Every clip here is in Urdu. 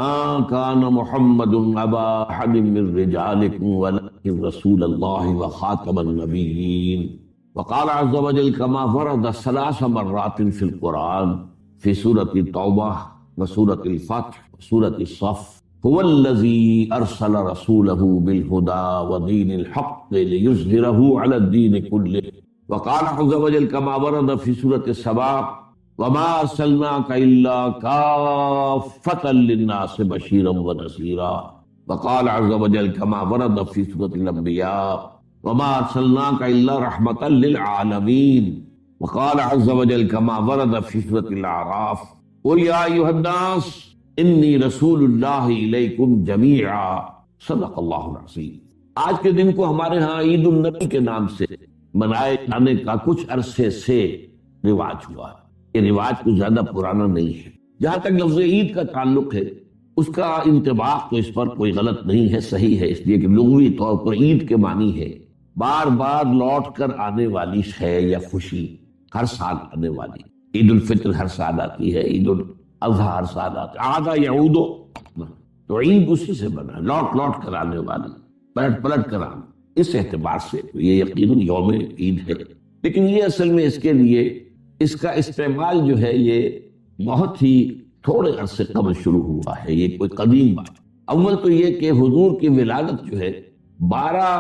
ما كان محمد أبا أحد من رجالكم ولكن رسول الله وخاتم النبيين. وقال عز وجل كما فرض 3 مرات في القرآن في سورة التوبة وسورة الفتح وسورة الصف: هو الذي أرسل رسوله بالهدى ودين الحق ليظهره على الدين كله. وقال عز وجل كما ورد في سورة السبع: وما ارسلناك الا كافة للناس بشيرا ونذيرا. وقال عز وجل كما ورد في سورة الانبياء: وما ارسلناك الا رحمة للعالمين. وقال عز وجل كما ورد في سورة الاعراف: قل يا ايها الناس انی رسول اللہ الیکم جمیعا. صدق اللہ العظیم. آج کے دن کو ہمارے ہاں عید النبی کے نام سے منائے جانے کا کچھ عرصے سے رواج ہوا ہے. یہ رواج کچھ زیادہ پرانا نہیں ہے. جہاں تک لفظ عید کا تعلق ہے اس کا انطباق تو اس پر کوئی غلط نہیں ہے، صحیح ہے، اس لیے کہ لغوی طور پر عید کے معنی ہے بار بار لوٹ کر آنے والی شے یا خوشی، ہر سال آنے والی. عید الفطر ہر سال آتی ہے، عید الاضحیٰ ہر سال آتی ہے. عاد یعود، تو عید اسی سے بنا، لوٹ لوٹ کر آنے والی، پلٹ پلٹ کر آنا. اس اعتبار سے یہ یقیناً یوم عید ہے. لیکن یہ اصل میں اس کے لیے اس کا استعمال جو ہے یہ بہت ہی تھوڑے عرصے قبل شروع ہوا ہے. یہ کوئی قدیم بات. اول تو یہ کہ حضور کی ولادت جو ہے 12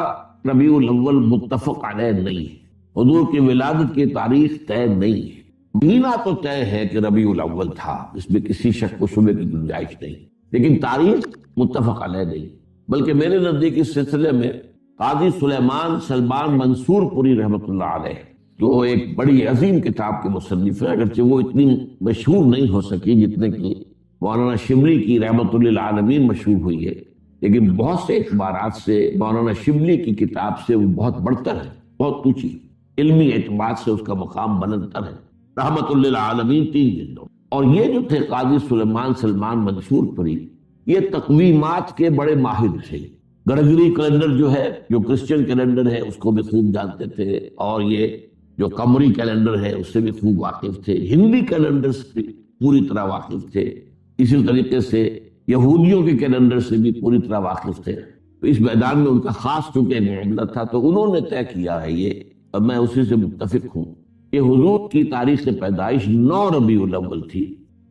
ربیع الاول متفق علیہ نہیں ہے. حضور کی ولادت کی تاریخ طے نہیں ہے. مہینہ تو طے ہے کہ ربیع الاول تھا، اس میں کسی شک و شبے کی گنجائش نہیں، لیکن تاریخ متفق علیہ نہیں. بلکہ میرے نزدیک اس سلسلے میں قاضی سلمان منصور پوری رحمۃ اللہ علیہ جو ایک بڑی عظیم کتاب کے مصنف ہیں، اگرچہ وہ اتنی مشہور نہیں ہو سکی جتنے کی مولانا شبلی کی رحمۃ للعالمین مشہور ہوئی ہے، لیکن بہت سے اعتبارات سے مولانا شبلی کی کتاب سے وہ بہت بڑھتر ہے، بہت اونچی، علمی اعتبار سے اس کا مقام بلندتر ہے. رحمۃ للعالمین 3 جلدوں. اور یہ جو تھے قاضی سلمان منصور پوری، یہ تقویمات کے بڑے ماہر تھے. گرگری کیلنڈر جو ہے، جو کرسچن کیلنڈر ہے، اس کو بھی خوب جانتے تھے، اور یہ جو قمری کیلنڈر ہے اس سے بھی خوب واقف تھے. ہندی کیلنڈر سے پوری طرح واقف تھے. اسی طریقے سے یہودیوں کے کیلنڈر سے بھی پوری طرح واقف تھے. تو اس میدان میں ان کا خاص چونکہ معاملہ تھا، تو انہوں نے طے کیا ہے یہ، اور میں اسی سے متفق ہوں کہ حضور کی تاریخ پیدائش 9 ربیع الاول تھی.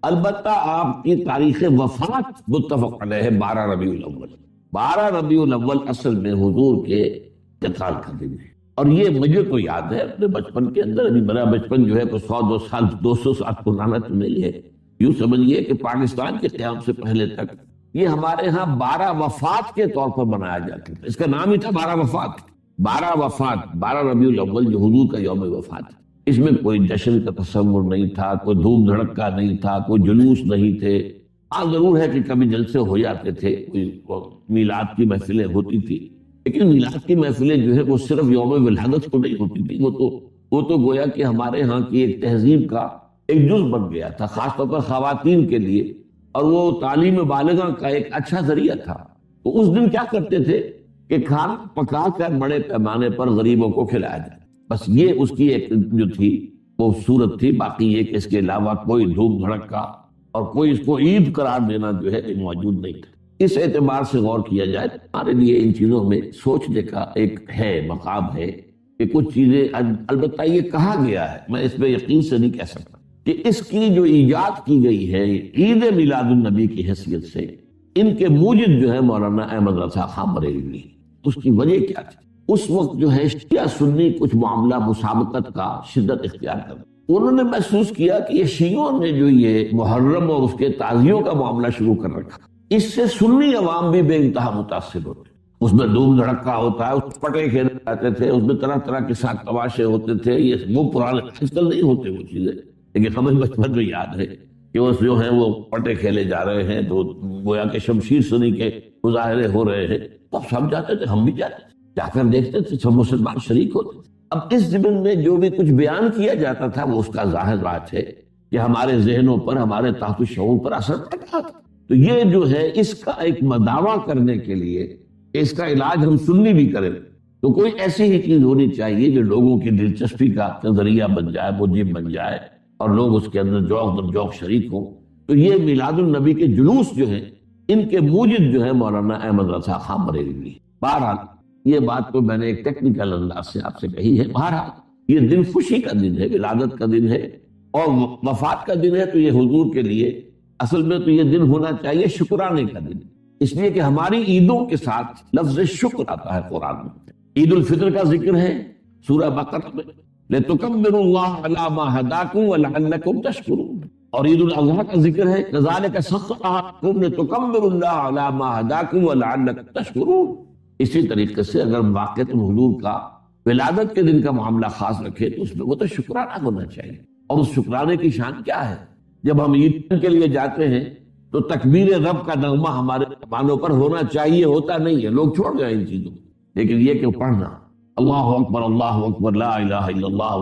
البتہ آپ کی تاریخ وفات متفق علیہ ہے 12 ربیع الاول. 12 ربیع الاول اصل میں حضور کے انتقال کا دن ہے. اور یہ مجھے تو یاد ہے اپنے بچپن کے اندر، ابھی میرا بچپن جو ہے کوئی 200 سال پرانا تو نہیں ہے. یوں سمجھیے کہ پاکستان کے قیام سے پہلے تک یہ ہمارے ہاں 12 وفات کے طور پر منایا جاتا تھا. اس کا نام ہی تھا 12 وفات. 12 وفات، 12 ربیع الاول جو حضور کا یوم وفات. اس میں کوئی جشن کا تصور نہیں تھا، کوئی دھوم دھڑکا نہیں تھا، کوئی جلوس نہیں تھے. ہاں ضرور ہے کہ کبھی جلسے ہو جاتے تھے، کوئی میلاد کی محفلیں ہوتی تھی، لیکن میلاد کی محفلیں جو ہے وہ صرف یوم ولادت کو نہیں ہوتی تھی. وہ تو گویا کہ ہمارے ہاں کی ایک تہذیب کا ایک جز بن گیا تھا، خاص طور پر خواتین کے لیے، اور وہ تعلیم بالغہ کا ایک اچھا ذریعہ تھا. تو اس دن کیا کرتے تھے کہ کھانا پکا کر بڑے پیمانے پر غریبوں کو کھلایا جائے. بس یہ اس کی ایک جو تھی وہ صورت تھی. باقی یہ کہ اس کے علاوہ کوئی دھوم دھڑکا اور کوئی اس کو عید قرار دینا جو ہے موجود نہیں تھا. اس اعتبار سے غور کیا جائے تو ہمارے لیے ان چیزوں میں سوچنے کا ایک ہے مقام ہے کہ کچھ چیزیں، البتہ یہ کہا گیا ہے، میں اس پہ یقین سے نہیں کہہ سکتا کہ اس کی جو ایجاد کی گئی ہے عید میلاد النبی کی حیثیت سے، ان کے موجد جو ہے مولانا احمد رضا خان بریلوی. اس کی وجہ کیا تھی؟ اس وقت جو ہے شیعہ سنی کچھ معاملہ مسابقت کا شدت اختیار کر، انہوں نے محسوس کیا کہ یہ شیعوں نے جو یہ محرم اور اس کے تعزیوں کا معاملہ شروع کر رکھا، اس سے سنی عوام بھی بے انتہا متاثر ہوتے. اس میں دھوم دھڑکا ہوتا ہے، اس پٹے کھیلے جاتے تھے، اس میں طرح طرح کے ساتھ تماشے ہوتے تھے. یہ وہ پرانے آج کل نہیں ہوتے وہ چیزیں، لیکن ہمیں بچپن میں یاد ہے کہ وہ جو ہیں وہ پٹے کھیلے جا رہے ہیں، تو گویا کہ شمشیر سنی کے مظاہرے ہو رہے ہیں. تو سب جاتے تھے، ہم بھی جاتے تھے، جا کر دیکھتے تھے، سب مسلمان شریک ہوتے. اب اس ضمن میں جو بھی کچھ بیان کیا جاتا تھا وہ اس کا ظاہر بات ہے کہ ہمارے ذہنوں پر، ہمارے تحت الشعور پر اثر پڑتا تھا. تو یہ جو ہے اس کا ایک مداوع کرنے کے لیے، اس کا علاج ہم سنی بھی کریں تو کوئی ایسی ہی چیز ہونی چاہیے جو لوگوں کی دلچسپی کا ذریعہ بن جائے، موجب بن جائے، اور لوگ اس کے اندر ذوق در ذوق شریک ہوں. تو یہ میلاد النبی کے جلوس جو ہیں ان کے موجد جو ہے مولانا احمد رضا خان بریلوی۔ بہرحال یہ بات تو میں نے ایک ٹیکنیکل انداز سے آپ سے کہی ہے۔ بہرحال یہ دن خوشی کا دن ہے، ولادت کا دن ہے، اور وفات کا دن ہے، تو یہ حضور کے لیے اصل میں تو یہ دن ہونا چاہیے شکرانے کا دن، اس لیے کہ ہماری عیدوں کے ساتھ لفظ شکر آتا ہے قرآن میں۔ عید الفطر کا ذکر ہے سورہ بقرہ میں، لِتُكَبِّرُوا اللَّهَ عَلَى مَا هَدَاكُمْ وَلَعَلَّكُمْ تَشْكُرُونَ، اور عید الاضحیٰ کا ذکر ہے كَذَلِكَ سَخَّرَهَا لِتُكَبِّرُوا اللَّهَ عَلَى مَا هَدَاكُمْ وَلَعَلَّكُمْ تَشْكُرُونَ۔ اسی طریقے سے اگر واقعۃ حضور کا ولادت کے دن کا معاملہ خاص رکھے تو اس میں وہ تو شکرانہ ہونا چاہیے، اور اس شکرانے کی شان کیا ہے؟ جب ہم عید کے لیے جاتے ہیں تو تکبیر رب کا نغمہ ہمارے زبانوں پر ہونا چاہیے، ہوتا نہیں ہے، لوگ چھوڑ گئے ان چیزوں کو، لیکن یہ کہ پڑھنا اللہ اکبر لا الہ الا اللہ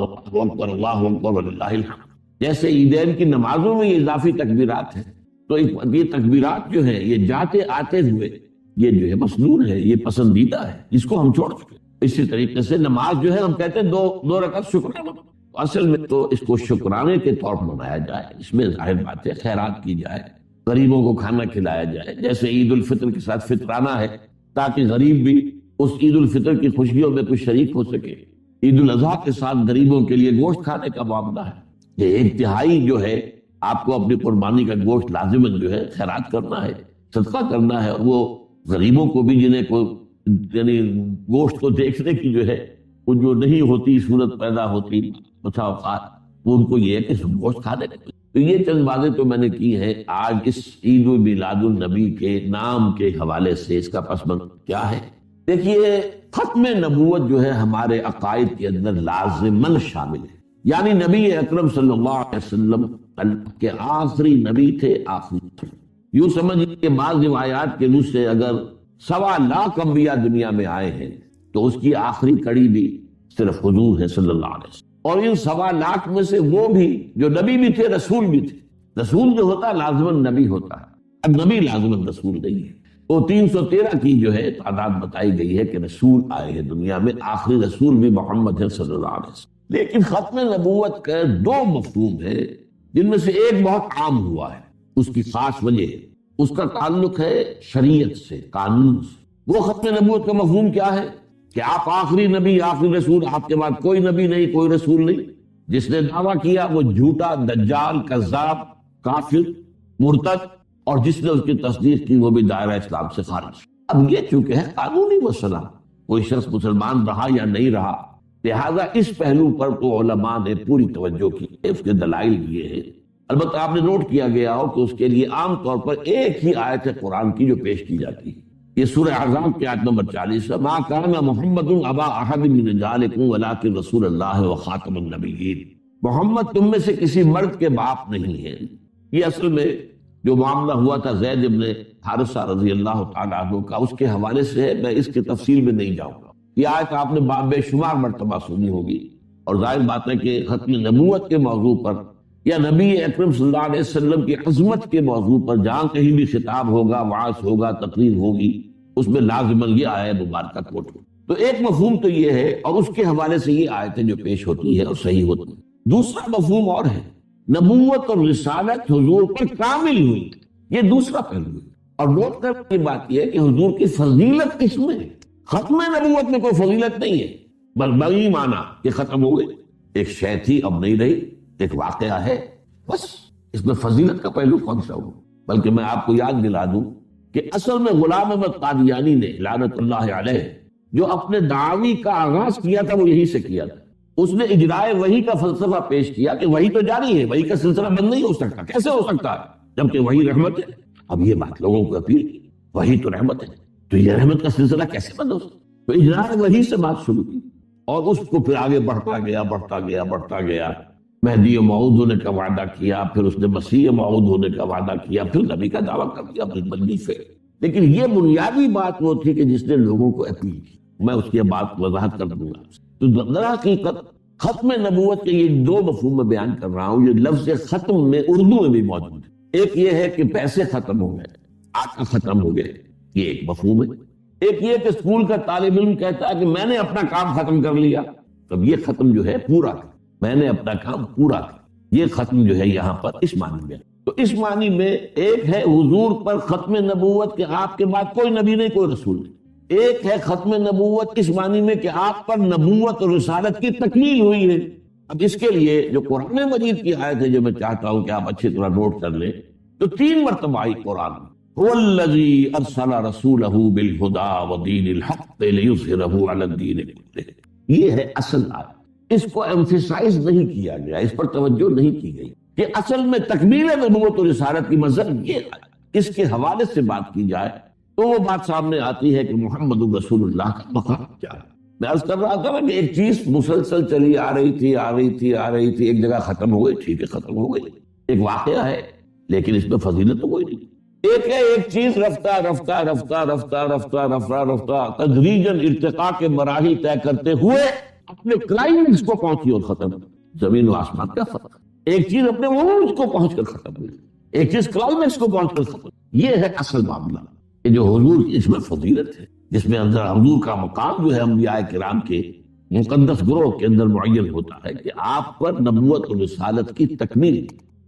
اللہ اکبر وللہ الحمد، جیسے عیدین کی نمازوں میں یہ اضافی تکبیرات ہیں، تو یہ تکبیرات جو ہیں یہ جاتے آتے ہوئے یہ جو ہے مسنون ہے، یہ پسندیدہ ہے، جس کو ہم چھوڑ چکے۔ اسی طریقے سے نماز جو ہے ہم کہتے ہیں دو رکعت شکرانے، اصل میں تو اس کو شکرانے کے طور پر منایا جائے، اس میں ظاہر بات ہے خیرات کی جائے، غریبوں کو کھانا کھلایا جائے، جیسے عید الفطر کے ساتھ فطرانہ ہے تاکہ غریب بھی اس عید الفطر کی خوشیوں میں کچھ شریک ہو سکے۔ عید الاضحیٰ کے ساتھ غریبوں کے لیے گوشت کھانے کا معاملہ ہے، یہ ایک تہائی جو ہے آپ کو اپنی قربانی کا گوشت لازماً جو ہے خیرات کرنا ہے، صدقہ کرنا ہے، اور وہ غریبوں کو بھی جنہیں کو یعنی گوشت کو دیکھنے کی جو ہے وہ جو نہیں ہوتی صورت پیدا ہوتی بسا اوقات، وہ ان کو یہ ہے کہ گوشت کھانے کا۔ تو یہ چند باتیں تو میں نے کی ہیں آج اس عید میلاد النبی کے نام کے حوالے سے، اس کا پس منظر کیا ہے۔ دیکھیے ختم نبوت جو ہے ہمارے عقائد کے اندر لازماً شامل ہے، یعنی نبی اکرم صلی اللہ علیہ وسلم اللہ کے آخری نبی تھے، آخری، یوں سمجھیے کہ بعض روایات کے روح سے اگر 1.25 لاکھ انبیاء دنیا میں آئے ہیں تو اس کی آخری کڑی بھی صرف حضور ہے صلی اللہ علیہ وسلم، اور ان 1.25 لاکھ میں سے وہ بھی جو نبی بھی تھے رسول بھی تھے۔ رسول جو ہوتا ہے لازماً نبی ہوتا ہے، اب نبی لازماً رسول نہیں ہے۔ تو 313 کی جو ہے تعداد بتائی گئی ہے کہ رسول آئے ہیں دنیا میں، آخری رسول بھی محمد ہے صلی اللہ علیہ وسلم۔ لیکن ختم نبوت کا 2 مفہوم ہے، جن میں سے ایک بہت عام ہوا ہے، اس کی خاص وجہ ہے، اس کا تعلق ہے شریعت سے، قانون سے۔ وہ ختم نبوت کا مفہوم کیا ہے کہ آپ آخری نبی، آخری رسول، آپ کے بعد کوئی نبی نہیں، کوئی رسول نہیں۔ جس نے دعویٰ کیا وہ جھوٹا، دجال، کذاب، کافر، مرتد، اور جس نے اس کی تصدیق کی وہ بھی دائرہ اسلام سے خارج۔ اب یہ چونکہ ہے قانونی مسئلہ، کوئی شخص مسلمان رہا یا نہیں رہا، لہذا اس پہلو پر تو علماء نے پوری توجہ کی، اس کے دلائل دیے ہیں۔ البتہ آپ نے نوٹ کیا گیا ہو کہ اس کے لیے عام طور پر ایک ہی آیت قرآن کی جو پیش کی جاتی ہے، یہ سورہ احزاب کی آیت نمبر 40 ہے، ما کان محمد ابا احد من رجالکم ولکن رسول اللہ وخاتم النبیین، محمد تم میں سے کسی مرد کے باپ نہیں ہے۔ یہ اصل میں جو معاملہ ہوا تھا زید ابن حارثہ رضی اللہ تعالیٰ عنہ کا، اس کے حوالے سے ہے، میں اس کی تفصیل میں نہیں جاؤں گا۔ یہ آیت آپ نے بے شمار مرتبہ سنی ہوگی، اور ظاہر بات ہے کہ ختم نبوت کے موضوع پر یا نبی اکرم صلی اللہ علیہ وسلم کی عظمت کے موضوع پر جہاں کہیں بھی خطاب ہوگا، وعظ ہوگا، تقریر ہوگی، اس میں لازماً یہ آیت مبارکہ کوٹ ہوگی۔ تو ایک مفہوم تو یہ ہے، اور اس کے حوالے سے یہ آیتیں جو پیش ہوتی ہے اور صحیح ہوتی ہے۔ دوسرا مفہوم اور ہے، نبوت اور رسالت حضور پر کامل ہوئی، یہ دوسرا پہلو ہے۔ اور نوٹ کرنے کی بات یہ ہے کہ حضور کی فضیلت کس میں ہے؟ ختم نبوت میں کوئی فضیلت نہیں ہے، بلبغی مانا کہ ختم ہو گئی، ایک شے تھی اب نہیں رہی، ایک واقعہ ہے، بس اس میں فضیلت کا پہلو کون سا ہو؟ بلکہ میں آپ کو یاد دلا دوں کہ اصل میں غلام احمد قادیانی نے لعنت اللہ علیہ جو اپنے دعوی کا آغاز کیا تھا وہ یہی سے کیا تھا۔ اس نے اجرائے وحی کا فلسفہ پیش کیا کہ وحی تو جاری ہے، وحی کا سلسلہ بند نہیں ہو سکتا، کیسے ہو سکتا ہے جبکہ وحی رحمت ہے۔ اب یہ بات لوگوں کو اپیل کی، وحی تو رحمت ہے، تو یہ رحمت کا سلسلہ کیسے بند ہو سکتا؟ تو اجرائے وحی سے بات شروع کی، اور اس کو پھر آگے بڑھتا گیا۔ مہدی موعود ہونے کا وعدہ کیا، پھر اس نے مسیح موعود ہونے کا وعدہ کیا، پھر نبی کا دعویٰ کر دیا، پھر بندی سے۔ لیکن یہ بنیادی بات وہ تھی کہ جس نے لوگوں کو اپیل کی، میں اس کی بات وضاحت کر دوں گا۔ تو در حقیقت ختم نبوت کے یہ 2 مفہوم میں بیان کر رہا ہوں۔ یہ لفظ ختم میں اردو میں بھی موجود ہے، ایک یہ ہے کہ پیسے ختم ہو گئے، آٹا ختم ہو گئے، یہ ایک مفہوم ہے۔ ایک یہ کہ اسکول کا طالب علم کہتا ہے کہ میں نے اپنا کام ختم کر لیا، تب یہ ختم جو ہے پورا کر، میں نے اپنا کام پورا کر، یہ ختم جو ہے یہاں پر اس معنی میں۔ تو اس معنی میں ایک ہے حضور پر ختم نبوت کہ آپ کے بعد کوئی نبی نہیں، کوئی رسول نہیں، ایک ہے ختم نبوت اس معنی میں کہ آپ پر نبوت اور رسالت کی تکمیل ہوئی ہے۔ اب اس کے لیے جو قرآن مجید کی آیت ہے جو میں چاہتا ہوں کہ آپ اچھی طرح نوٹ کر لیں، تو 3 مرتبہ آئی قرآن میں، هو الذی ارسل رسولہ بالہدی ودین الحق لیظہرہ علی الدین کلہ۔ یہ ہے اصل آیت، اس کو ایمفیسائز نہیں کیا گیا، اس پر توجہ نہیں کی گئی کہ اصل میں تکمیل نبوت و رسالت کی مظہر یہ ہے۔ اس کے حوالے سے بات کی جائے تو وہ بات سامنے آتی ہے کہ محمد رسول اللہ کا مقام کیا ہے۔ میں عرض کر رہا تھا نا کہ ایک چیز مسلسل چلی آ رہی تھی، ایک جگہ ختم ہو گئی، ٹھیک ہے ختم ہو گئی، ایک واقعہ ہے، لیکن اس میں فضیلت تو کوئی نہیں۔ ایک ہے ایک چیز رفتہ تدریجاً ارتقاء کے مراحل طے کرتے ہوئے اپنے کلائمیکس کو پہنچی اور ختم۔ زمین و آسمان کا فرق، ایک چیز اپنے عروج کو پہنچ کر ختم ہوئی، ایک چیز کلائمیکس کو پہنچ کر ختم۔ یہ ہے اصل معاملہ کہ جو حضور کی اس میں فضیلت ہے، جس میں اندر حضور کا مقام جو ہے انبیاء کرام کے مقدس گروہ کے اندر معین ہوتا ہے کہ آپ پر نبوت و رسالت کی تکمیل۔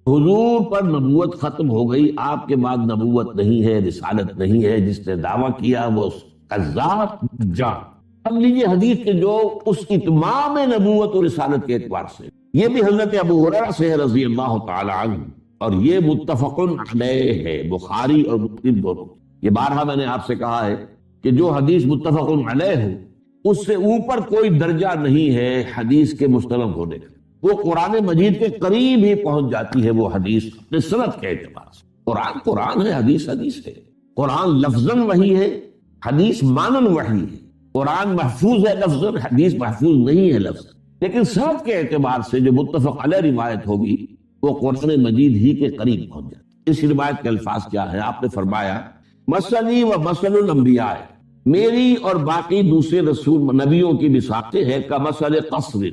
حضور پر نبوت ختم ہو گئی، آپ کے بعد نبوت نہیں ہے، رسالت نہیں ہے، جس نے دعویٰ کیا وہ قذاب جان۔ اب لیجیے حدیث کے جو اس اتمام نبوت و رسالت کے اعتبار سے، یہ بھی حضرت ابو ہریرہ سے ہے رضی اللہ تعالی عنہ، اور یہ متفق علیہ ہے، بخاری اور مسلم دونوں۔ یہ بارہا میں نے آپ سے کہا ہے کہ جو حدیث متفق علیہ ہو اس سے اوپر کوئی درجہ نہیں ہے حدیث کے مستند ہونے کا، وہ قرآن مجید کے قریب ہی پہنچ جاتی ہے وہ حدیث اپنے سند کے اعتبار سے۔ قرآن قرآن ہے، حدیث حدیث ہے، قرآن لفظاً وحی ہے، حدیث مانن وحی ہے، قرآن محفوظ ہے لفظاً، حدیث محفوظ نہیں ہے لفظاً، لیکن سند کے اعتبار سے جو متفق علیہ روایت ہوگی وہ قرآن مجید ہی کے قریب پہنچ جاتی ہے۔ اس روایت کے الفاظ کیا ہے؟ آپ نے فرمایا مثلی و مثل الانبیاء، میری اور باقی دوسرے رسول نبیوں کی مثالیں ہے کمثل قصر،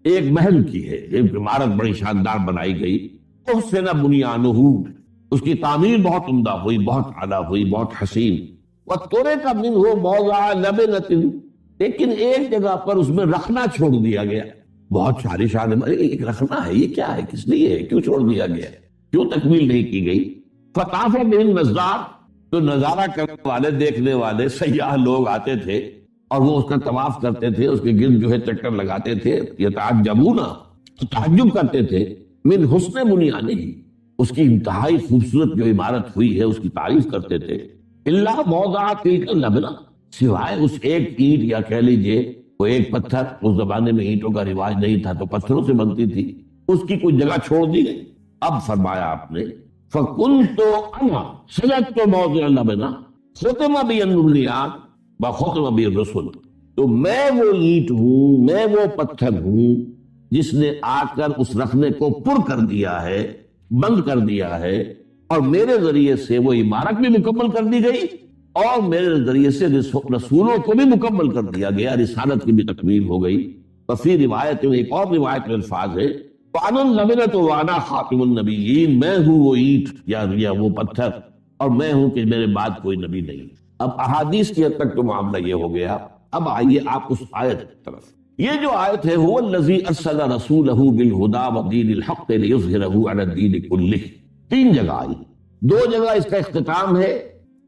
ایک محل کی ہے، ایک عمارت بڑی شاندار بنائی گئی، احسن بنیانہ، اس کی تعمیر بہت عمدہ ہوئی، بہت اعلیٰ ہوئی، بہت حسین، وترک منہ موضع لبنۃ، لیکن ایک جگہ پر اس میں رخنا چھوڑ دیا گیا، بہت ساری شان، ایک رخنا ہے، یہ کیا ہے، کس لیے ہے، کیوں چھوڑ دیا گیا، کیوں تکمیل نہیں کی گئی؟ فطاف بہ النظار، تو نظارہ کرنے والے، دیکھنے والے سیاح لوگ آتے تھے اور وہ اس کا طواف کرتے تھے، اس کے گرد جو ہے چکر لگاتے تھے، یتعجبون، تعجب کرتے تھے، من حسن بنیانہ، اس کی انتہائی خوبصورت جو عمارت ہوئی ہے اس کی تعریف کرتے تھے، الا موضع تلک اللبنہ، سوائے اس ایک اینٹ یا کہہ لیجئے وہ ایک پتھر، اس زمانے میں اینٹوں کا رواج نہیں تھا تو پتھروں سے بنتی تھی، اس کی کوئی جگہ چھوڑ دی گئی۔ اب فرمایا آپ نے فَكُنْتُ أَنَا سَجَدْتُ مَوْضِعَ اللَّبْنَةِ خُتِمَ بِي النُّبُوَّةُ وَخُتِمَ بِي الرُّسُلُ، تو میں وہ اینٹ ہوں، میں وہ پتھر ہوں جس نے آ کر اس رخنے کو پر کر دیا ہے، بند کر دیا ہے، اور میرے ذریعے سے وہ عمارت بھی مکمل کر دی گئی اور میرے ذریعے سے رسولوں کو بھی مکمل کر دیا گیا، رسالت کی بھی تکمیل ہو گئی۔ وفی روایت میں ایک اور روایت میں الفاظ ہے وَأَنَا اللَّبِنَةُ وَأَنَا خَاتِمُ النَّبِيِّينَ، میں ہوں وہ اینٹ یا وہ پتھر اور میں ہوں کہ میرے بعد کوئی نبی نہیں۔ اب احادیث کی حد تک تو معاملہ یہ ہو گیا، اب آئیے آپ اس آیت کی طرف۔ یہ جو آیت ہے هُوَ الَّذِي أَرْسَلَ رَسُولَهُ بِالْهُدَىٰ وَدِينِ الْحَقِّ لِيُظْهِرَهُ عَلَى الدِّينِ كُلِّهِ، 3 جگہ آئی، 2 جگہ اس کا اختتام ہے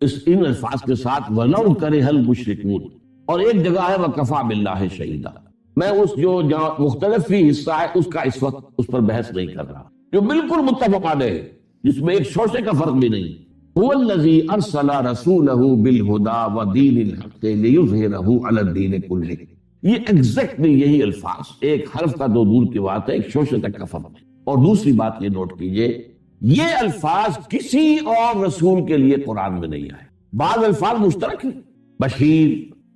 ان الفاظ کے ساتھ وَلَوْ كَرِهَ الْمُشْرِكُونَ، اور ایک جگہ ہے وَكَفَىٰ بِاللَّهِ شَهِيدًا۔ میں اس جو مختلف فی حصہ ہے اس کا اس وقت اس پر بحث نہیں کر رہا، جو بالکل متفق علیہ ہے، جس میں ایک شوشے کا فرق بھی نہیں۔ هو الذی ارسل رسولہ بالہدی ودین الحق لیظہرہ علی الدین کلہ، یہ ایگزیکٹلی یہی الفاظ، ایک حرف کا 2 دور کی بات ہے، ایک شوشے تک کا فرق ہے۔ اور دوسری بات یہ نوٹ کیجئے، یہ الفاظ کسی اور رسول کے لیے قرآن میں نہیں آئے، بعض الفاظ مشترک ہیں، بشیر،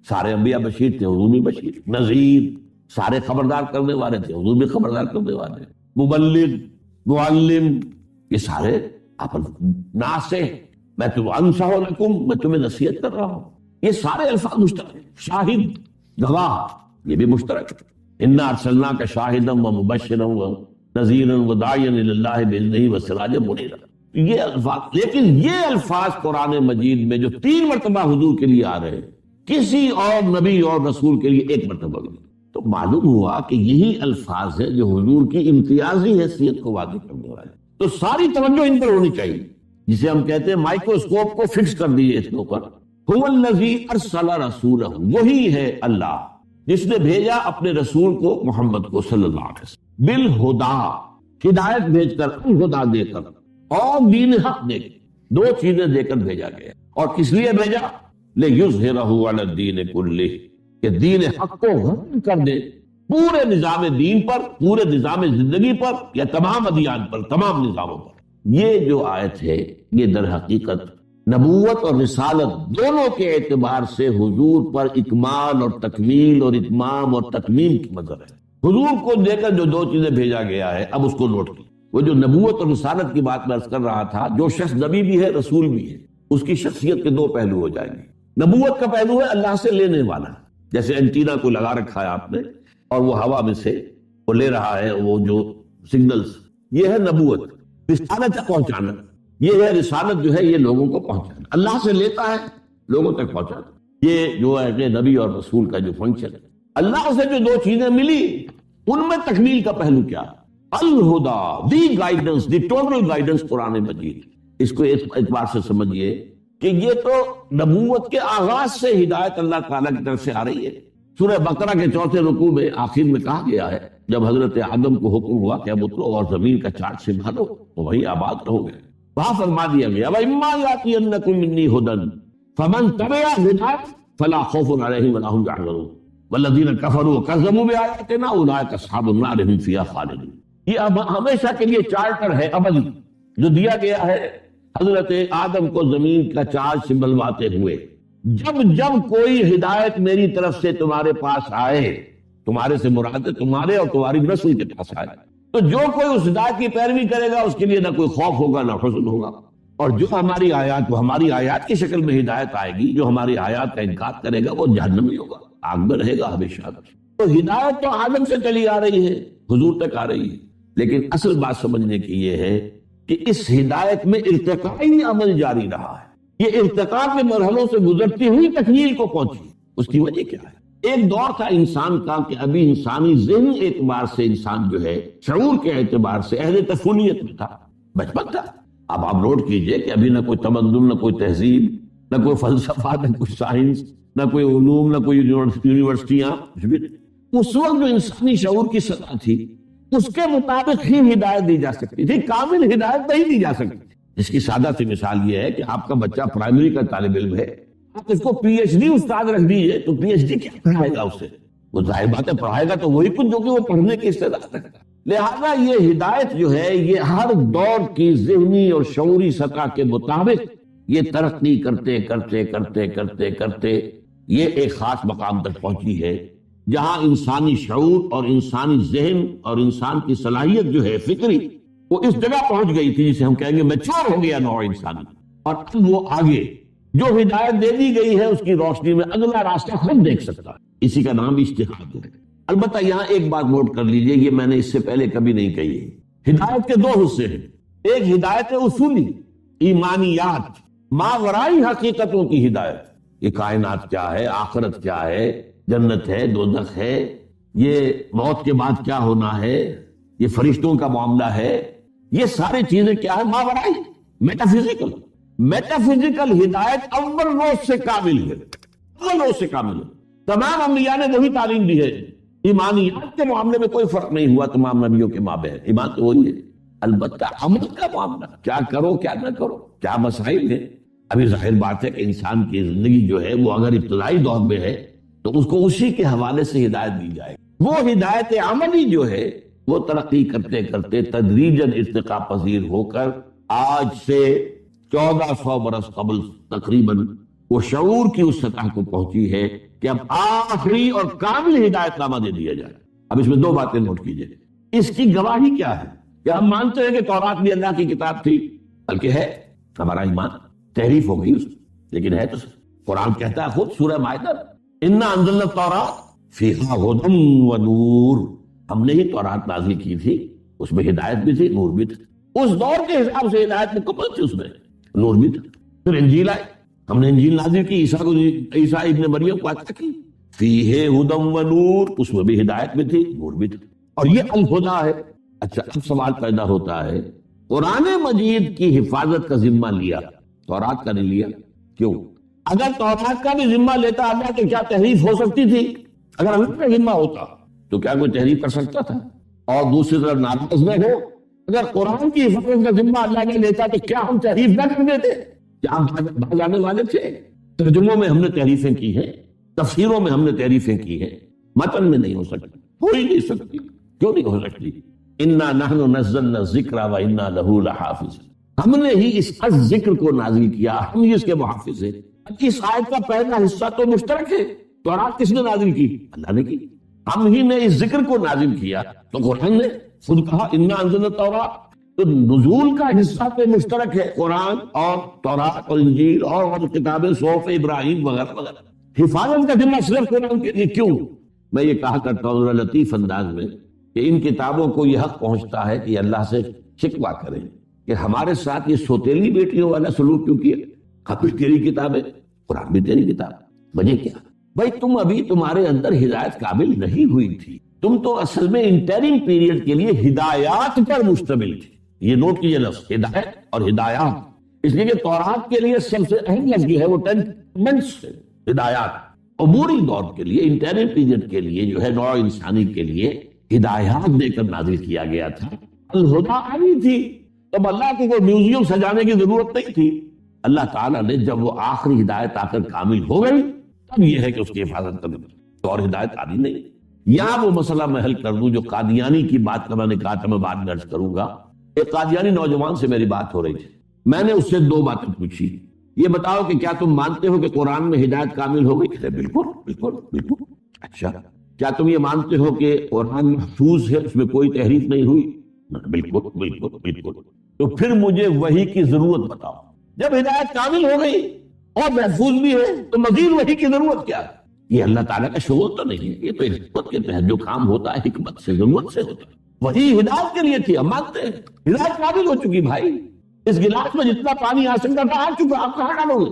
سارے انبیاء بشیر تھے، حضور بھی بشیر، نذیر، سارے خبردار کرنے والے تھے، حضور بھی خبردار کرنے والے، مبلغ، معلم، یہ سارے ناصح، میں انصح لکم، میں تمہیں نصیحت کر رہا ہوں، یہ سارے الفاظ مشترک ہیں۔ شاہد، گواہ، یہ بھی مشترک ہے، انا ارسلناک شاہدا ومبشرا ونذیرا وداعیا الی اللہ باذنہ وسراجا منیرا، یہ الفاظ، لیکن یہ الفاظ قرآن مجید میں جو 3 مرتبہ حضور کے لیے آ رہے ہیں، کسی اور نبی اور رسول کے لیے 1 مرتبہ بھی، تو معلوم ہوا کہ یہی الفاظ ہیں جو حضور کی امتیازی حیثیت کو واضح کرنے والے۔ تو ساری توجہ ان پر ہونی چاہیے، جسے ہم کہتے ہیں مائکروسکوپ کو فکس کر دیجئے اس کے اوپر۔ هو الذی ارسل رسولہ، وہی ہے اللہ جس نے بھیجا اپنے رسول کو محمد کو صلی اللہ علیہ وسلم، بالہدا، ہدایت بھیج کر، الہدا دے کر، اور دین حق دے کر، دو چیزیں دے کر بھیجا گیا۔ اور کس لیے بھیجا؟ لِیُظْہِرَہُ عَلَى الدِّینِ کُلِّهِ، کہ دین حق کو غالب کر دے پورے نظام دین پر، پورے نظام زندگی پر، یا تمام ادیان پر، تمام نظاموں پر۔ یہ جو آیت ہے یہ در حقیقت نبوت اور رسالت دونوں کے اعتبار سے حضور پر اکمال اور تکمیل اور اتمام اور تتمیم کی مظہر ہے۔ حضور کو دے کر جو دو چیزیں بھیجا گیا ہے، اب اس کو نوٹ کی۔ وہ جو نبوت اور رسالت کی بات میں عرض کر رہا تھا، جو شخص نبی بھی ہے رسول بھی ہے، اس کی شخصیت کے دو پہلو ہو جائیں گے۔ نبوت کا پہلو ہے اللہ سے لینے والا، جیسے اینٹینا کو لگا رکھا ہے آپ نے اور وہ ہوا میں سے وہ لے رہا ہے وہ جو سگنلز، یہ ہے نبوت۔ رسالت تک پہنچانا، یہ ہے رسالت جو ہے یہ لوگوں کو پہنچانا، اللہ سے لیتا ہے لوگوں تک پہنچانا۔ یہ جو ہے کہ نبی اور رسول کا جو فنکشن ہے، اللہ سے جو دو چیزیں ملی ان میں تکمیل کا پہلو کیا؟ الہدا، the guidance, the total guidance قرآن مجید۔ اس کو ایک اعتبار سے سمجھیے کہ یہ تو نبوت کے آغاز سے ہدایت اللہ تعالیٰ کی طرف سے آ رہی ہے۔ سورہ بقرہ کے 4 رکوع میں آخر میں کہا گیا ہے، جب حضرت آدم کو حکم ہوا کہ اب اترو اور زمین کا چارٹ سنبھالو تو وہی آباد رہو گے، وہاں فرما دیا گیا وَإِمَّا يَأْتِيَنَّكُم مِّنِّي هُدًى فَمَن تَبِعَ هُدَايَ فَلَا خَوْفٌ عَلَيْهِمْ وَلَا هُمْ يَحْزَنُونَ وَالَّذِينَ كَفَرُوا وَكَذَّبُوا بِآيَاتِنَا أُولَٰئِكَ أَصْحَابُ النَّارِ هُمْ فِيهَا خَالِدُونَ۔ یہ اب ہمیشہ کے لیے چارٹر ہے ابدی جو دیا گیا ہے حضرت آدم کو زمین کا چارج سنبھلواتے ہوئے۔ جب جب کوئی ہدایت میری طرف سے تمہارے پاس آئے، تمہارے سے مراد ہے تمہارے اور تمہاری نسل کے پاس آئے، تو جو کوئی اس ہدایت کی پیروی کرے گا اس کے لیے نہ کوئی خوف ہوگا نہ حزن ہوگا، اور جو ہماری آیات، وہ ہماری آیات کی شکل میں ہدایت آئے گی، جو ہماری آیات کا انکار کرے گا وہ جہنمی ہوگا، آگ میں رہے گا ہمیشہ۔ تو ہدایت تو آدم سے چلی آ رہی ہے، حضور تک آ رہی ہے، لیکن اصل بات سمجھنے کی یہ ہے کہ اس ہدایت میں ارتقائی عمل جاری رہا ہے۔ یہ ارتقاء کے مرحلوں سے گزرتی ہوئی تکمیل کو پہنچی۔ اس کی وجہ کیا ہے؟ ایک دور تھا انسان کا کہ ابھی انسانی ذہنی اعتبار سے انسان جو ہے شعور کے اعتبار سے اہل طفولیت میں تھا، بچپن تھا۔ اب آپ نوٹ کیجئے کہ ابھی نہ کوئی تمدن، نہ کوئی تہذیب، نہ کوئی فلسفہ، نہ کوئی سائنس، نہ کوئی علوم، نہ کوئی یونیورسٹیاں، کچھ بھی نہیں۔ اس وقت جو انسانی شعور کی سطح تھی اس کے مطابق ہی ہدایت دی جا سکتی تھی، کامل ہدایت نہیں دی جا سکتی۔ اس کی سادہ سی مثال یہ ہے کہ آپ کا بچہ پرائمری کا طالب علم ہے، آپ اس کو پی ایچ ڈی استاد رکھ دیجئے تو پی ایچ ڈی کیا پڑھائے گا اسے؟ وہ ظاہر بات ہے پڑھائے گا تو وہی کچھ جو کہ وہ پڑھنے کی استعداد رکھتا ہے۔ لہذا یہ ہدایت جو ہے یہ ہر دور کی ذہنی اور شعوری سطح کے مطابق یہ ترقی کرتے کرتے کرتے کرتے کرتے یہ ایک خاص مقام تک پہنچی ہے، جہاں انسانی شعور اور انسانی ذہن اور انسان کی صلاحیت جو ہے فکری، وہ اس جگہ پہنچ گئی تھی جسے ہم کہیں گے میچور ہو گیا نوع انسانی، اور اب وہ آگے جو ہدایت دے دی گئی ہے اس کی روشنی میں اگلا راستہ خود دیکھ سکتا ہے۔ اسی کا نام اجتہاد ہے۔ البتہ یہاں ایک بات نوٹ کر لیجئے، یہ میں نے اس سے پہلے کبھی نہیں کہی ہے۔ ہدایت کے دو حصے ہیں، ایک ہدایت اصولی، ایمانیات، ماورائی حقیقتوں کی ہدایت، یہ کائنات کیا ہے، آخرت کیا ہے، جنت ہے، دوزخ ہے، یہ موت کے بعد کیا ہونا ہے، یہ فرشتوں کا معاملہ ہے، یہ ساری چیزیں کیا ہے، ماورائی، میٹافیزیکل۔ میٹافیزیکل ہدایت اول روز سے کامل ہے، اول روز سے کامل ہے۔ تمام انبیاء نے وہی تعلیم دی ہے۔ ایمانیات کے معاملے میں کوئی فرق نہیں ہوا تمام نبیوں کے مابین، ایمان تو وہی ہے۔ البتہ عمل کا معاملہ، کیا کرو کیا نہ کرو، کیا مسائل ہیں۔ ابھی ظاہر بات ہے کہ انسان کی زندگی جو ہے وہ اگر ابتدائی دور میں ہے تو اس کو اسی کے حوالے سے ہدایت دی جائے۔ وہ ہدایت عملی جو ہے وہ ترقی کرتے کرتے تدریجاً ارتقاء پذیر ہو کر آج سے 1400 برس قبل تقریباً وہ شعور کی اس سطح کو پہنچی ہے کہ اب آخری اور کامل ہدایت نامہ دے دیا جائے۔ اب اس میں دو باتیں نوٹ کیجئے، اس کی گواہی کیا ہے؟ کہ ہم مانتے ہیں کہ تورات بھی اللہ کی کتاب تھی، بلکہ ہے ہمارا ایمان، تحریف ہو گئی اس میں، لیکن ہے تو قرآن کہتا ہے خود سورہ مائدہ، انا انزلنا التوراۃ فیہا ھدی ونور، ہم نے ہی تورات نازل کی تھی، اس میں ہدایت بھی تھی، نور بھی تھا۔ اس دور کے حساب سے ہدایت مکمل تھی، اس میں نور بھی تھا۔ پھر انجیل آئی، ہم نے انجیل نازل کی، عیسیٰ ابن مریم کو عطا کی، فیہ ھدی ونور، اس میں بھی ہدایت بھی تھی، نور بھی تھا، اور یہ الہدیٰ ہے۔ اچھا اب سوال پیدا ہوتا ہے قرآن مجید کی حفاظت کا ذمہ لیا، تورات کا نہیں لیا؟ کیوں؟ اگر تورات کا بھی ذمہ لیتا اللہ تو کیا تحریف ہو سکتی تھی؟ اگر اللہ کا ذمہ ہوتا تو کیا کوئی تحریف کر سکتا تھا؟ اور دوسری طرف ناراض نہ ہو، اگر قرآن کی حفاظت کا ذمہ اللہ نے لیتا تو کیا ہم تحریف نہ کر دیتے؟ کیا ہم باز آنے والے تھے؟ ترجموں میں ہم نے تحریفیں کی ہیں، تفسیروں میں ہم نے تحریفیں کی ہیں، متن میں نہیں ہو سکتی، ہو ہی نہیں سکتی۔ کیوں نہیں ہو سکتی؟ انا نحن نزلنا الذکر وانا لہ لحافظ، ہم نے ہی اس ذکر کو نازل کیا، ہم ہی اس کے محافظ ہیں۔ اس آیت کا پہلا حصہ تو مشترک ہے، تورات کس نے نازل کی؟ اللہ نے کی۔ ہم ہی نے اس ذکر کو نازل کیا، تو قرآن نے خود کہا انا انزلنا التوراۃ، تو نزول کا حصہ تو مشترک ہے، قرآن اور تورات اور انجیل اور کتابیں صحف ابراہیم وغیرہ وغیرہ۔ حفاظت کا ذمہ صرف قرآن کے لیے کیوں؟ میں یہ کہا کرتا ہوں لطیف انداز میں کہ ان کتابوں کو یہ حق پہنچتا ہے کہ اللہ سے شکوہ کریں کہ ہمارے ساتھ یہ سوتیلی بیٹیوں والا سلوک کیوں کیا؟ اب بھی تیری کتاب ہے، قرآن بھی تیری کتاب، وجہ کیا؟ بھائی تم ابھی تمہارے اندر ہدایت قابل نہیں ہوئی تھی، تم تو اصل میں انٹرم پیریڈ کے لیے ہدایات پر مشتمل تھی۔ یہ نوٹ کیجئے لفظ ہدایت اور ہدایات، اس لیے کہ تورات کے لیے سب سے اہم لفظ جو ہے وہ 10 commandments ہے، ہدایات۔ عبوری دور کے لیے، انٹرم پیریڈ کے لیے جو ہے نوع انسانی کے لیے ہدایات دے کر نازل کیا گیا تھا۔ الہدا آئی تھی، تب اللہ کو کوئی میوزیم سجانے کی ضرورت نہیں تھی۔ اللہ تعالیٰ نے جب وہ آخری ہدایت آ کر کامل ہو گئی تب یہ ہے کہ اس کی حفاظت کریں، تو اور ہدایت آنی نہیں۔ یہاں وہ مسئلہ میں حل کر دوں جو قادیانی کی بات کا میں نے کہا تھا، میں بعد میں عرض کروں گا۔ ایک قادیانی نوجوان سے میری بات ہو رہی تھی، میں نے اس سے 2 باتیں پوچھی، یہ بتاؤ کہ کیا تم مانتے ہو کہ قرآن میں ہدایت کامل ہو گئی؟ کہتے بالکل بالکل بالکل۔ اچھا کیا تم یہ مانتے ہو کہ قرآن محفوظ ہے، اس میں کوئی تحریف نہیں ہوئی؟ بالکل بالکل بالکل۔ تو پھر مجھے وحی کی ضرورت بتاؤ، جب ہدایت کامل ہو گئی اور محفوظ بھی ہے تو مزید وحی کی ضرورت کیا ہے؟ یہ اللہ تعالیٰ کا شغل تو نہیں ہے، یہ تو حکمت کے تحت جو کام ہوتا ہے حکمت سے، ضرورت سے ہوتا ہے۔ وہی ہدایت کے لیے تھی، ہم مانتے ہیں ہدایت قابل ہو چکی۔ بھائی اس گلاس میں جتنا پانی آ سکتا تھا آ چکا، آپ کہاں ڈالو گے؟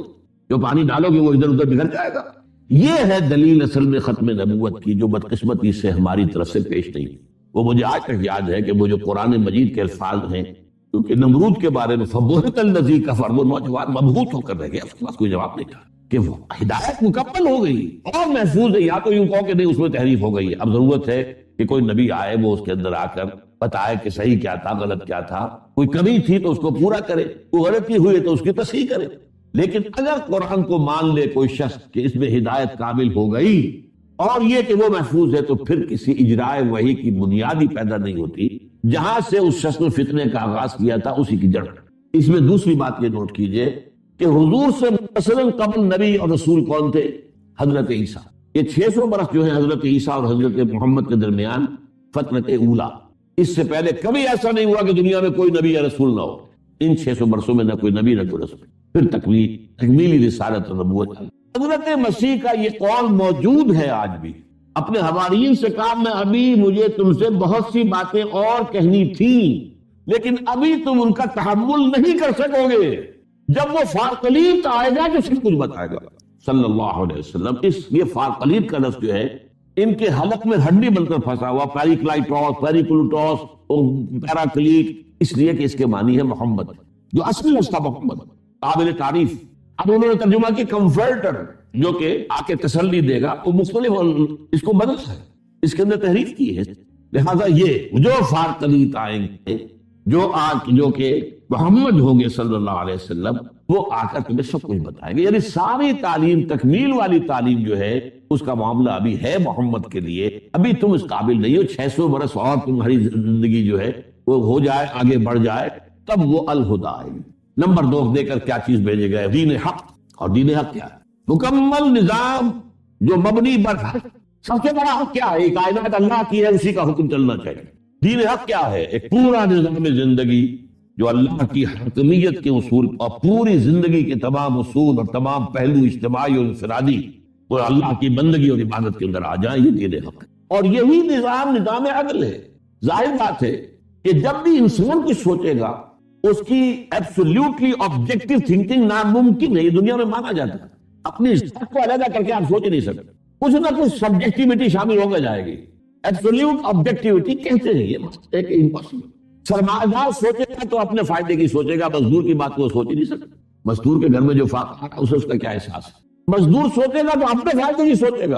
جو پانی ڈالو گے وہ ادھر ادھر بگڑ جائے گا۔ یہ ہے دلیل اصل میں ختم نبوت کی، جو بدقسمتی سے ہماری طرف سے پیش نہیں۔ وہ مجھے آج تک یاد ہے کہ وہ جو قرآن مجید کے الفاظ ہیں، کیونکہ نمرود کے بارے میں فبہت الذی کفر، وہ نوجوان مبہوت ہو کر رہ گیا، اس کے پاس کوئی جواب نہیں تھا کہ وہ ہدایت مکمل ہو گئی اور محفوظ ہے، یا تو یوں کہو کہ نہیں اس میں تحریف ہو گئی ہے۔ اب ضرورت ہے کہ کوئی نبی آئے، وہ اس کے اندر آ کر بتائے کہ صحیح کیا تھا، غلط کیا تھا، کوئی کمی تھی تو اس کو پورا کرے، کوئی غلطی ہوئی تو اس کی تصحیح کرے۔ لیکن اگر قرآن کو مان لے کوئی شخص کہ اس میں ہدایت کامل ہو گئی اور یہ کہ وہ محفوظ ہے، تو پھر کسی اجراء وحی کی بنیاد ہی پیدا نہیں ہوتی، جہاں سے اس شخص نے فتنے کا آغاز کیا تھا اسی کی جڑ۔ اس میں دوسری بات یہ نوٹ کیجئے کہ حضور سے مثلاً قبل نبی اور رسول کون تھے؟ حضرت عیسیٰ۔ یہ 600 برس جو ہے حضرت عیسیٰ اور حضرت محمد کے درمیان فترت اولا، اس سے پہلے کبھی ایسا نہیں ہوا کہ دنیا میں کوئی نبی یا رسول نہ ہو۔ ان 600 برسوں میں نہ کوئی نبی نہ کوئی رسول، پھر تکمیلی رسالت اور نبوت۔ حضرت مسیح کا یہ قول موجود ہے آج بھی، اپنے حواریین سے کہا میں ابھی مجھے تم سے بہت سی باتیں اور کہنی تھی، لیکن ابھی تم ان کا تحمل نہیں کر سکو گے، جب وہ فارقلیب آئے گا تو سب کچھ بتائے گا صلی اللہ علیہ وسلم۔ یہ فارقلیب کا لفظ جو ہے ان کے حلق میں ہڈی بن کر پھنسا ہوا، پیریکلائٹوس، پیریکلوٹوس، پیراکلیٹ، اس لیے کہ اس کے معنی ہے محمد، جو اصل لفظ تھا محمد، قابل تعریف۔ اب انہوں نے ترجمہ کی کمفرٹر، جو کہ آ کے تسلی دے گا، وہ مختلف اس کو بدلا ہے، اس کے اندر تحریف کی ہے۔ لہذا یہ جو فارقلیت آئیں گے، جو کہ محمد ہوں گے صلی اللہ علیہ وسلم، وہ آ کر تمہیں سب کچھ بتائیں گے۔ یعنی ساری تعلیم، تکمیل والی تعلیم جو ہے اس کا معاملہ ابھی ہے محمد کے لیے، ابھی تم اس قابل نہیں ہو۔ 600 برس اور تمہاری زندگی جو ہے وہ ہو جائے، آگے بڑھ جائے، تب وہ الہدا آئے گی۔ نمبر 2 دے کر کیا چیز بھیجے گئے؟ دین حق۔ اور دین حق کیا ہے؟ مکمل نظام جو مبنی بر حق۔ سب سے بڑا حق کیا ہے؟ یہ کائنات اللہ کی ہے، اسی کا حکم چلنا چاہیے۔ دین حق کیا ہے؟ ایک پورا نظام زندگی جو اللہ کی حاکمیت کے اصول اور پوری زندگی کے تمام اصول اور تمام پہلو اجتماعی اور انفرادی وہ اللہ کی بندگی اور عبادت کے اندر آ جائیں، یہ دین حق ہے۔ اور یہی نظام عدل ہے۔ ظاہر بات ہے کہ جب بھی انسان کچھ سوچے گا، اس کی ایبسولوٹلی آبجیکٹو تھنکنگ ناممکن ہے، یہ دنیا میں مانا جاتا ہے۔ اپنی ذات کو علیحدہ کر کے آپ سوچ نہیں سکتے، کچھ نہ کچھ سبجیکٹیوٹی شامل ہو کر جائے گی۔ ایبسولوٹ آبجیکٹیوٹی کہتے ہیں یہ ایک امپاسبل۔ سرمایہ دار سوچے گا تو اپنے فائدے کی سوچے گا، مزدور کی بات کو وہ سوچ ہی نہیں سکتا۔ مزدور کے گھر میں جو فاقہ آ رہا ہے اسے اس کا کیا احساس ہے؟ مزدور سوچے گا تو اپنے فائدے کی سوچے گا۔